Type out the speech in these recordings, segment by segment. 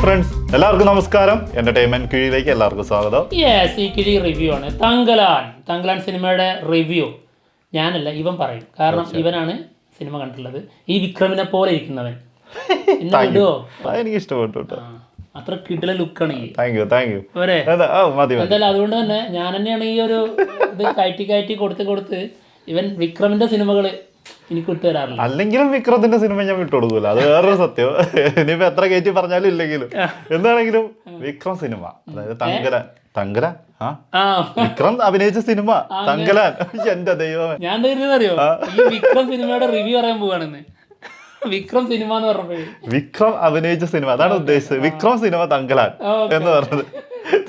Friends, എല്ലാവർക്കും നമസ്കാരം. Entertainment കിഴിയിലേക്ക് എല്ലാവർക്കും സ്വാഗതം. ഈ കിഴി റിവ്യൂ ആണ്. തങ്കലാൻ സിനിമയുടെ റിവ്യൂ ഞാനല്ല, ഇവൻ പറയും. കാരണം ഇവനാണ് സിനിമ കണ്ടിട്ടുള്ളത്. ഈ വിക്രമിനെ പോലെ ഇരിക്കുന്നവൻ. എനിക്ക് ഇഷ്ടപ്പെട്ടു. അത്ര കിടില ലുക്കാണ് ഈ. Thank you. എന്തായാലും അതുകൊണ്ട് തന്നെ ഞാൻ തന്നെയാണ് ഈ ഒരു ഇത് കയറ്റി കൊടുത്ത് ഇവൻ വിക്രമിന്റെ സിനിമകള് എനിക്ക് വിട്ടുതരാറില്ല. അല്ലെങ്കിലും വിക്രത്തിന്റെ സിനിമ ഞാൻ വിട്ടുകൊടുക്കൂല, അത് വേറൊരു സത്യം. ഇനിയിപ്പോ എത്ര കയറ്റി പറഞ്ഞാലും ഇല്ലെങ്കിലും എന്താണെങ്കിലും വിക്രം സിനിമ, അതായത് തങ്കലാൻ വിക്രം അഭിനയിച്ച സിനിമ തങ്കലാൻ. എന്റെ ദൈവമേ, ഞാൻ അറിയോ ഈ വിക്രം സിനിമയുടെ റിവ്യൂ പറയാൻ പോവാണെന്ന്. വിക്രം സിനിമ എന്ന് പറഞ്ഞപ്പോഴേ വിക്രം അഭിനയിച്ച സിനിമ, അതാണ് ഉദ്ദേശിച്ചത്. വിക്രം സിനിമ തങ്കലാൻ എന്ന് പറഞ്ഞത്.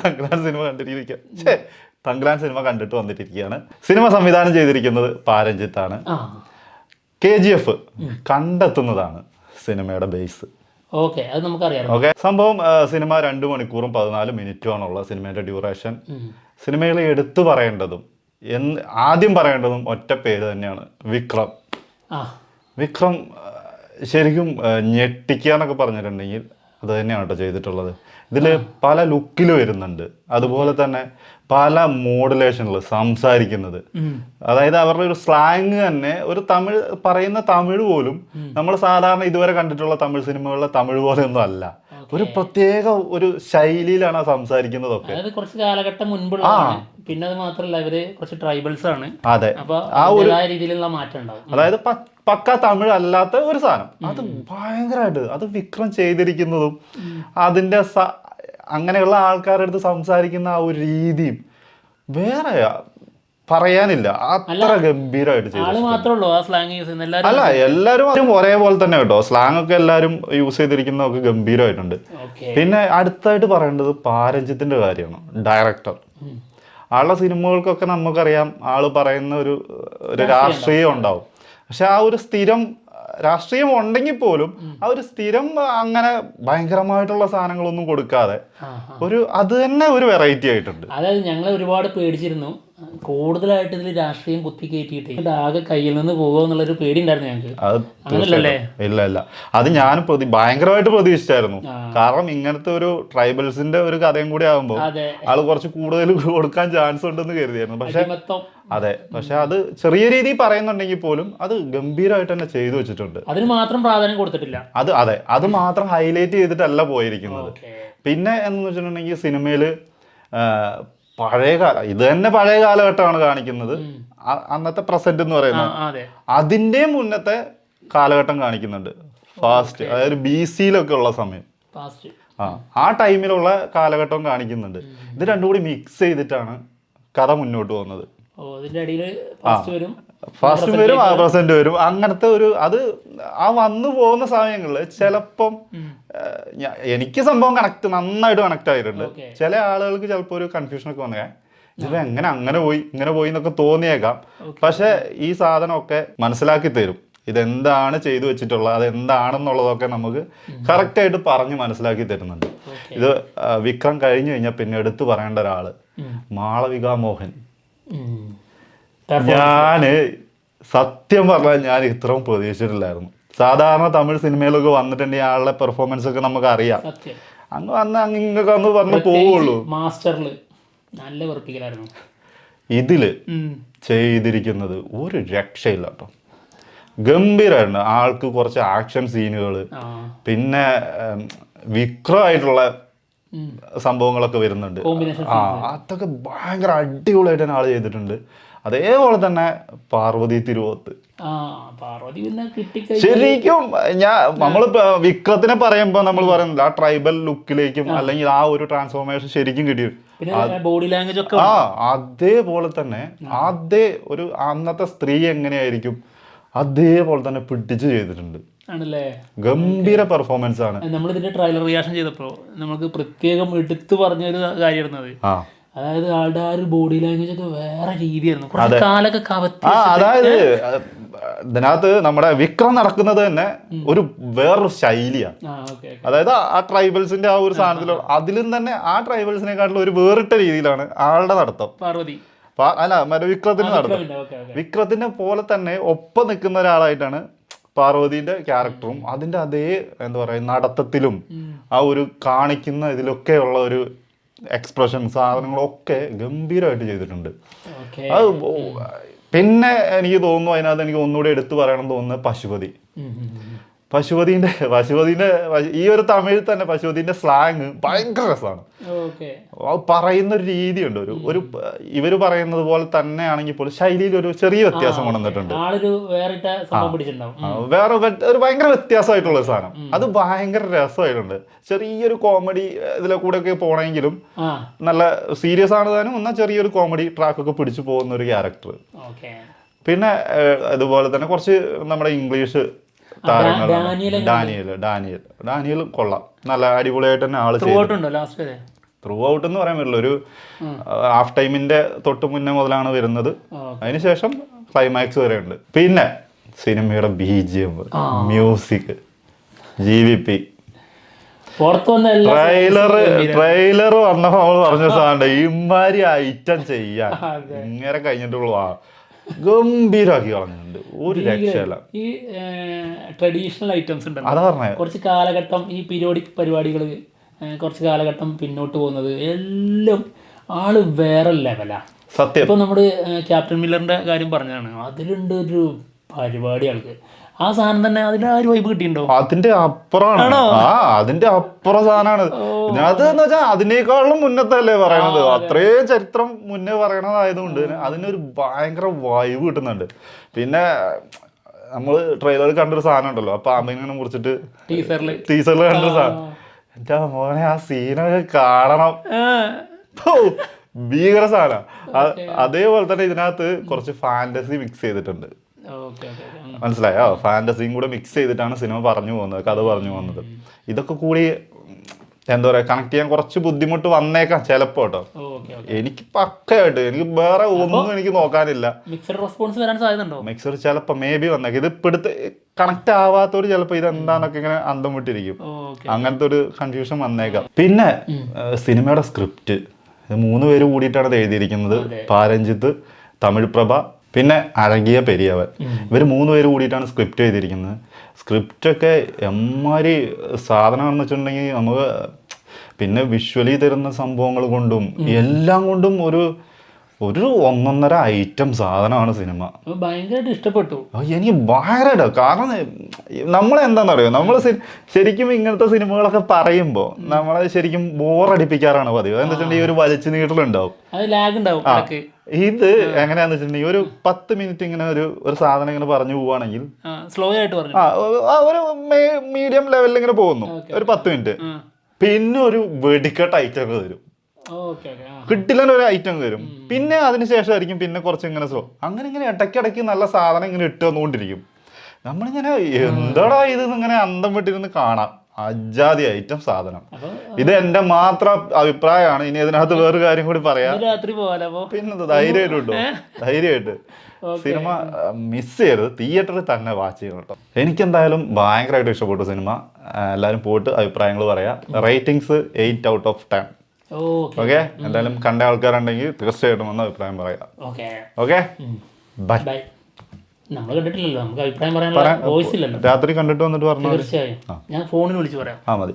തങ്കലാൻ സിനിമ കണ്ടിട്ടിരിക്കുക. തങ്കലാൻ സിനിമ കണ്ടിട്ട് വന്നിട്ടിരിക്കുകയാണ്. സിനിമ സംവിധാനം ചെയ്തിരിക്കുന്നത് പാരഞ്ജിത്താണ്. KGF കണ്ടെത്തുന്നതാണ് സിനിമയുടെ ബേസ്. ഓക്കെ, സംഭവം സിനിമ 2 മണിക്കൂറും 14 മിനിറ്റുമാണുള്ള സിനിമയുടെ ഡ്യൂറേഷൻ. സിനിമയിൽ എടുത്തു പറയേണ്ടതും ആദ്യം പറയേണ്ടതും ഒറ്റ പേര് തന്നെയാണ്, വിക്രം. വിക്രം ശരിക്കും ഞെട്ടിക്കുക എന്നൊക്കെ പറഞ്ഞിട്ടുണ്ടെങ്കിൽ അത് തന്നെയാണ് കേട്ടോ ചെയ്തിട്ടുള്ളത്. ഇതിൽ പല ലുക്കിൽ വരുന്നുണ്ട്, അതുപോലെ തന്നെ പല മോഡുലേഷനിൽ സംസാരിക്കുന്നത്. അതായത് അവരുടെ ഒരു സ്ലാങ് തന്നെ, ഒരു തമിഴ് പറയുന്ന തമിഴ് പോലും നമ്മൾ സാധാരണ ഇതുവരെ കണ്ടിട്ടുള്ള തമിഴ് സിനിമകളിലെ തമിഴ് പോലെ ഒന്നും അല്ല. ഒരു പ്രത്യേക ഒരു ശൈലിയിലാണ് സംസാരിക്കുന്നതൊക്കെ. കുറച്ച് കാലഘട്ടം മുൻപുള്ള, പിന്നെ അത് മാത്രമല്ല ഇവര് കുറച്ച് ട്രൈബൽസ് ആണ്. അതെ, ആ ഒരു രീതിയിലുള്ള മാറ്റം ഉണ്ടാവും. അതായത് പക്ക തമിഴ് അല്ലാത്ത ഒരു സാധനം, അത് ഭയങ്കരമായിട്ട് അത് വിക്രം ചെയ്തിരിക്കുന്നതും അതിന്റെ അങ്ങനെയുള്ള ആൾക്കാരുടെ അടുത്ത് സംസാരിക്കുന്ന ആ ഒരു രീതിയും വേറെ പറയാനില്ല, അത്ര ഗംഭീരമായിട്ട് ചെയ്തു. അല്ല, എല്ലാരും ഒരേപോലെ തന്നെ കേട്ടോ. സ്ലാങ് ഒക്കെ എല്ലാരും യൂസ് ചെയ്തിരിക്കുന്നതൊക്കെ ഗംഭീരമായിട്ടുണ്ട്. പിന്നെ അടുത്തായിട്ട് പറയേണ്ടത് പാരഞ്ജിത്തിന്റെ കാര്യമാണ്, ഡയറക്ടർ. ആളുടെ സിനിമകൾക്കൊക്കെ നമുക്കറിയാം, ആള് പറയുന്ന ഒരു രാഷ്ട്രീയം ഉണ്ടാവും. പക്ഷെ ആ ഒരു സ്ഥിരം രാഷ്ട്രീയം ഉണ്ടെങ്കിൽ പോലും ആ ഒരു സ്ഥിരം അങ്ങനെ ഭയങ്കരമായിട്ടുള്ള സാധനങ്ങളൊന്നും കൊടുക്കാതെ അത് തന്നെ ഒരു വെറൈറ്റി ആയിട്ടുണ്ട്. അതായത് ഞങ്ങൾ ഒരുപാട് പേടിച്ചിരുന്നു, കൂടുതലായിട്ട് ഇതിൽ രാഷ്ട്രീയം കുത്തി കയറ്റിയിട്ട് ആകെ കയ്യിൽ നിന്ന് പോകുമോ എന്നുള്ളൊരു പേടി ഉണ്ടായിരുന്നു ഞങ്ങൾക്ക്. ഇല്ല, അത് ഞാൻ ഭയങ്കരമായിട്ട് പ്രതീക്ഷിച്ചായിരുന്നു. കാരണം ഇങ്ങനത്തെ ഒരു ട്രൈബൽസിന്റെ ഒരു കഥയും കൂടി ആകുമ്പോൾ ആള് കുറച്ച് കൂടുതൽ കൊടുക്കാൻ ചാൻസ് ഉണ്ടെന്ന് കരുതിയായിരുന്നു. പക്ഷെ അത് ചെറിയ രീതിയിൽ പറയുന്നുണ്ടെങ്കിൽ പോലും അത് ഗംഭീരമായിട്ട് തന്നെ ചെയ്തു വെച്ചിട്ടുണ്ട്. അതിന് മാത്രം പ്രാധാന്യം കൊടുത്തിട്ടില്ല. അത് മാത്രം ഹൈലൈറ്റ് ചെയ്തിട്ടല്ല പോയിരിക്കുന്നത്. പിന്നെ എന്ന് വെച്ചിട്ടുണ്ടെങ്കിൽ സിനിമയില് ഇത് തന്നെ പഴയ കാലഘട്ടമാണ് കാണിക്കുന്നത്. അന്നത്തെ പ്രസന്റ് എന്ന് പറയുന്നത് അതിന്റെ മുന്നത്തെ കാലഘട്ടം കാണിക്കുന്നുണ്ട്. ഫാസ്റ്റ്, അതായത് BC-ലൊക്കെ ഉള്ള സമയം, ആ ടൈമിലുള്ള കാലഘട്ടം കാണിക്കുന്നുണ്ട്. ഇത് രണ്ടും കൂടി മിക്സ് ചെയ്തിട്ടാണ് കഥ മുന്നോട്ട് പോകുന്നത്. ഫാസ്റ്റ് വരും, പ്രസന്റ് വരും. അങ്ങനത്തെ ഒരു ആ വന്നു പോകുന്ന സമയങ്ങളിൽ ചിലപ്പം എനിക്ക് സംഭവം നന്നായിട്ട് കണക്ട് ആയിട്ടുണ്ട്. ചില ആളുകൾക്ക് ചിലപ്പോൾ ഒരു കൺഫ്യൂഷനൊക്കെ വന്നേ, ഇതിപ്പോ അങ്ങനെ പോയി ഇങ്ങനെ പോയി എന്നൊക്കെ തോന്നിയേക്കാം. പക്ഷെ ഈ സാധനമൊക്കെ മനസ്സിലാക്കി തരും. ഇതെന്താണ് ചെയ്തു വെച്ചിട്ടുള്ളത്, അതെന്താണെന്നുള്ളതൊക്കെ നമുക്ക് കറക്റ്റായിട്ട് പറഞ്ഞ് മനസ്സിലാക്കി തരുന്നുണ്ട്. ഇത് വിക്രം കഴിഞ്ഞു കഴിഞ്ഞാൽ പിന്നെ എടുത്തു പറയേണ്ട ഒരാള് മാളവിക മോഹൻ. ഞാന് സത്യം പറഞ്ഞാൽ ഞാൻ ഇത്രയും പ്രതീക്ഷിച്ചിട്ടില്ലായിരുന്നു. സാധാരണ തമിഴ് സിനിമയിലൊക്കെ വന്നിട്ടുണ്ടെങ്കിൽ ആളുടെ പെർഫോമൻസ് ഒക്കെ നമുക്ക് അറിയാം. അങ്ങ് പറഞ്ഞു പോവുള്ളൂ. ഇതില് ചെയ്തിരിക്കുന്നത് ഒരു രക്ഷയില്ല കേട്ടോ, ഗംഭീരമായിട്ടുണ്ട്. ആൾക്ക് കുറച്ച് ആക്ഷൻ സീനുകള്, പിന്നെ വിക്രമായിട്ടുള്ള സംഭവങ്ങളൊക്കെ വരുന്നുണ്ട്. അതൊക്കെ ഭയങ്കര അടിപൊളിയായിട്ട് തന്നെ ആള് ചെയ്തിട്ടുണ്ട്. അതേപോലെ തന്നെ പാർവതി തിരുവോത്ത്. ശരിക്കും നമ്മളിപ്പോ വിക്രത്തിനെ പറയുമ്പോ നമ്മൾ പറയുന്നില്ല, ആ ട്രൈബൽ ലുക്കിലേക്കും അല്ലെങ്കിൽ ആ ഒരു ട്രാൻസ്ഫോർമേഷൻ ശരിക്കും കിട്ടി. അതേപോലെ തന്നെ ഒരു അന്നത്തെ സ്ത്രീ എങ്ങനെയായിരിക്കും അതേപോലെ തന്നെ പിടിച്ച് ചെയ്തിട്ടുണ്ട്. ഗംഭീര പെർഫോമൻസ് ആണ്. നമ്മൾ ഇതിന്റെ ട്രailer റിയാക്ഷൻ ചെയ്തപ്പോ നമുക്ക് പ്രത്യേകം എടുത്തു പറഞ്ഞൊരു കാര്യമായിരുന്നത്, അതായത് ആളുടെ ആ ഒരു ബോഡി ലാംഗ്വേജ് ഒക്കെ വേറെ രീതിയായിരുന്നു. കാലൊക്കെ അതായത് ഇതിനകത്ത് നമ്മുടെ വിക്രം നടക്കുന്നത് തന്നെ ഒരു വേറൊരു ശൈലിയാണ്. അതായത് ആ ട്രൈബൽസിന്റെ ആ ഒരു സാധനത്തിൽ അതിലും തന്നെ ആ ട്രൈബൽസിനെക്കാട്ടിലും ഒരു വേറിട്ട രീതിയിലാണ് ആളുടെ നടത്തം. വിക്രത്തിന്റെ നടത്തം. വിക്രത്തിനെ പോലെ തന്നെ ഒപ്പം നിൽക്കുന്ന ഒരാളായിട്ടാണ് പാർവതീന്റെ ക്യാരക്ടറും അതിന്റെ അതേ എന്താ പറയാ നടത്തത്തിലും ആ ഒരു കാണിക്കുന്ന ഇതിലൊക്കെയുള്ള ഒരു എക്സ്പ്രഷൻ സാധനങ്ങളൊക്കെ ഗംഭീരമായിട്ട് ചെയ്തിട്ടുണ്ട്. ഓക്കെ. അത് പിന്നെ എനിക്ക് തോന്നുന്നു അതിനകത്ത് എനിക്ക് ഒന്നുകൂടി എടുത്തു പറയണം തോന്നുന്നത് പശുപതിന്റെ ഈ ഒരു തമിഴിൽ തന്നെ പശുപതിന്റെ സ്ലാങ് ഭയങ്കര രസമാണ്. ഓക്കെ. പറയുന്ന ഒരു രീതിയുണ്ട്, ഒരു ഇവര് പറയുന്നത് പോലെ തന്നെ ആണെങ്കിൽ പോലും ശൈലിയിൽ ഒരു ചെറിയ വ്യത്യാസം കൊണ്ടുവന്നിട്ടുണ്ട്. വേറെ ഒരു ഭയങ്കര വ്യത്യാസമായിട്ടുള്ള ഒരു സാധനം, അത് ഭയങ്കര രസമായിട്ടുണ്ട്. ചെറിയൊരു കോമഡി ഇതിലെ കൂടെ ഒക്കെ പോണെങ്കിലും നല്ല സീരിയസ് ആണ് താനും, എന്നാൽ ചെറിയൊരു കോമഡി ട്രാക്കൊക്കെ പിടിച്ചു പോകുന്ന ഒരു ക്യാരക്ടർ. പിന്നെ അതുപോലെ തന്നെ കുറച്ച് നമ്മുടെ ഇംഗ്ലീഷ് ഡാനിയൽ കൊള്ളാം, നല്ല അടിപൊളിയായിട്ട് തന്നെ ആള് ത്രൂ ഔട്ട് എന്ന് പറയാൻ പറ്റില്ല. ഒരു ഹാഫ് ടൈമിന്റെ തൊട്ട് മുന്നേ മുതലാണ് വരുന്നത്, അതിനുശേഷം ക്ലൈമാക്സ് വരെ ഉണ്ട്. പിന്നെ സിനിമയുടെ BGM, മ്യൂസിക്, GVP, ട്രെയിലർ വന്നപ്പോ നമ്മൾ പറഞ്ഞ സാധനം ഇമാരി ഐറ്റം ചെയ്യാൻ ഇങ്ങനെ കഴിഞ്ഞിട്ടുള്ളൂ. ഗംഭീരമാക്കി കളഞ്ഞിട്ടുണ്ട്, ഒരു രക്ഷയില്ല. ഈ ട്രഡീഷണൽ ഐറ്റംസ് ഉണ്ടല്ലോ, കുറച്ച് കാലഘട്ടം ഈ പീരിയോഡിക് പരിപാടികൾ കുറച്ച് കാലഘട്ടം പിന്നോട്ട് പോകുന്നത് എല്ലാം ആള് വേറെ ലെവലാ. സത്യം. ഇപ്പൊ നമ്മുടെ ക്യാപ്റ്റൻ മില്ലറിന്റെ കാര്യം പറഞ്ഞതാണ്, അതിലുണ്ട് ഒരു പരിപാടി ആൾക്ക്. ആ സാധനം തന്നെ അതിന്റെ ആ ഒരു വൈബ് കിട്ടിയിട്ടുണ്ടോ? അതിന്റെ അപ്പുറമാണ്, അതിന്റെ അപ്പുറം സാധനമാണ് ഇതിനകത്ത് എന്ന് വെച്ചാൽ. അതിനേക്കാളും മുന്നത്തല്ലേ പറയണത്, അത്രയും ചരിത്രം മുന്നേ പറയണതായതുകൊണ്ട് അതിനൊരു ഭയങ്കര വൈബ് കിട്ടുന്നുണ്ട്. പിന്നെ നമ്മള് ട്രെയിലറിൽ കണ്ടൊരു സാധനം ഉണ്ടല്ലോ, അപ്പൊ അമ്മനെ കുറിച്ചിട്ട് ടീസറിൽ കണ്ടൊരു സാധനം, എന്റെ മോനെ ആ സീനൊക്കെ കാണണം, ഭീകര സാധനം. അതേപോലെ തന്നെ ഇതിനകത്ത് കുറച്ച് ഫാന്റസി മിക്സ് ചെയ്തിട്ടുണ്ട്, മനസ്സിലായോ? ഫാന്റസിയും കൂടെ മിക്സ് ചെയ്തിട്ടാണ് സിനിമ പറഞ്ഞു പോകുന്നത്, കഥ പറഞ്ഞു പോകുന്നത്. ഇതൊക്കെ കൂടി എന്താ പറയാ കണക്ട് ചെയ്യാൻ കുറച്ച് ബുദ്ധിമുട്ട് വന്നേക്കാം ചിലപ്പോ കേട്ടോ. എനിക്ക് പക്കയായിട്ട് എനിക്ക് വേറെ ഒന്നും എനിക്ക് നോക്കാനില്ല. മിക്സർ ചിലപ്പോ മേ ബി വന്നേക്കാം. ഇത് ഇപ്പെടുത്ത് കണക്ട് ആവാത്തവര് ചിലപ്പോ ഇതെന്താന്നൊക്കെ ഇങ്ങനെ അന്തം വിട്ടിരിക്കും, അങ്ങനത്തെ ഒരു കൺഫ്യൂഷൻ വന്നേക്കാം. പിന്നെ സിനിമയുടെ സ്ക്രിപ്റ്റ് 3 പേര് കൂടിയിട്ടാണ് ഇത് എഴുതിയിരിക്കുന്നത്. പാരഞ്ജിത്ത്, തമിഴ് പ്രഭ, പിന്നെ അഴകിയ പെരിയവൻ. ഇവർ 3 പേര് കൂടിയിട്ടാണ് സ്ക്രിപ്റ്റ് എഴുതിയിരിക്കുന്നത്. സ്ക്രിപ്റ്റൊക്കെ എമ്മാതിരി സാധനമാണെന്ന് വെച്ചിട്ടുണ്ടെങ്കിൽ നമുക്ക് പിന്നെ വിഷ്വലി തരുന്ന സംഭവങ്ങൾ കൊണ്ടും എല്ലാം കൊണ്ടും ഒരു ഒന്നൊന്നര ഐറ്റം സാധനമാണ് സിനിമ. ഭയങ്കരമായിട്ട് ഇഷ്ടപ്പെട്ടു എനിക്ക് ഭയങ്കരമായിട്ട്. കാരണം നമ്മളെന്താണെന്ന് അറിയോ, നമ്മൾ ശരിക്കും ഇങ്ങനത്തെ സിനിമകളൊക്കെ പറയുമ്പോൾ നമ്മളെ ശരിക്കും ബോറടിപ്പിക്കാറാണ് പതിവ്. എന്താ വെച്ചിട്ടുണ്ടെങ്കിൽ ഒരു വലിച്ചു നീട്ടലുണ്ടാവും, ഇത് എങ്ങനെയാന്ന് വെച്ചിട്ടുണ്ടെങ്കിൽ ഒരു 10 മിനിറ്റ് ഇങ്ങനെ ഒരു സാധനം ഇങ്ങനെ പറഞ്ഞു പോവുകയാണെങ്കിൽ സ്ലോ ആയിട്ട് ഒരു മീഡിയം ലെവലിൽ ഇങ്ങനെ പോകുന്നു ഒരു 10 മിനിറ്റ്, പിന്നെ ഒരു വെടിക്കെട്ട് ഐറ്റം തരും, കിട്ടില്ല ഒരു ഐറ്റം വരും. പിന്നെ അതിനുശേഷമായിരിക്കും പിന്നെ കുറച്ച് ഇങ്ങനെ സ്ലോ, അങ്ങനെ ഇങ്ങനെ ഇടയ്ക്കിടയ്ക്ക് നല്ല സാധനം ഇങ്ങനെ ഇട്ട് വന്നുകൊണ്ടിരിക്കും. നമ്മളിങ്ങനെ എന്താടാ ഇത് ഇങ്ങനെ അന്തം വിട്ടിരുന്ന് കാണാം. അജാതി ഐറ്റം സാധനം. ഇത് എന്റെ മാത്രം അഭിപ്രായമാണ്. ഇനി ഇതിനകത്ത് വേറൊരു കാര്യം കൂടി പറയാം. പിന്നെ ധൈര്യമായിട്ട് സിനിമ മിസ് ചെയ്യരുത്, തിയേറ്ററിൽ തന്നെ വാച്ച് ചെയ്യണം കേട്ടോ. എനിക്കെന്തായാലും ഭയങ്കരമായിട്ട് ഇഷ്ടപ്പെട്ടു സിനിമ. എല്ലാവരും പോയിട്ട് അഭിപ്രായങ്ങൾ പറയാം. Ratings 8 out of 10. ഓക്കെ, എന്തായാലും കണ്ട ആൾക്കാരുണ്ടെങ്കിൽ തീർച്ചയായിട്ടും വന്ന് അഭിപ്രായം പറയാം. Okay, bye. നമ്മൾ കണ്ടിട്ടില്ലല്ലോ, നമുക്ക് അഭിപ്രായം പറയാനുള്ള വോയിസ് ഇല്ലല്ലോ. രാത്രി കണ്ടിട്ട് വന്നിട്ട് പറഞ്ഞു. തീർച്ചയായും ഞാൻ ഫോണിൽ വിളിച്ച് പറയാം. മതി.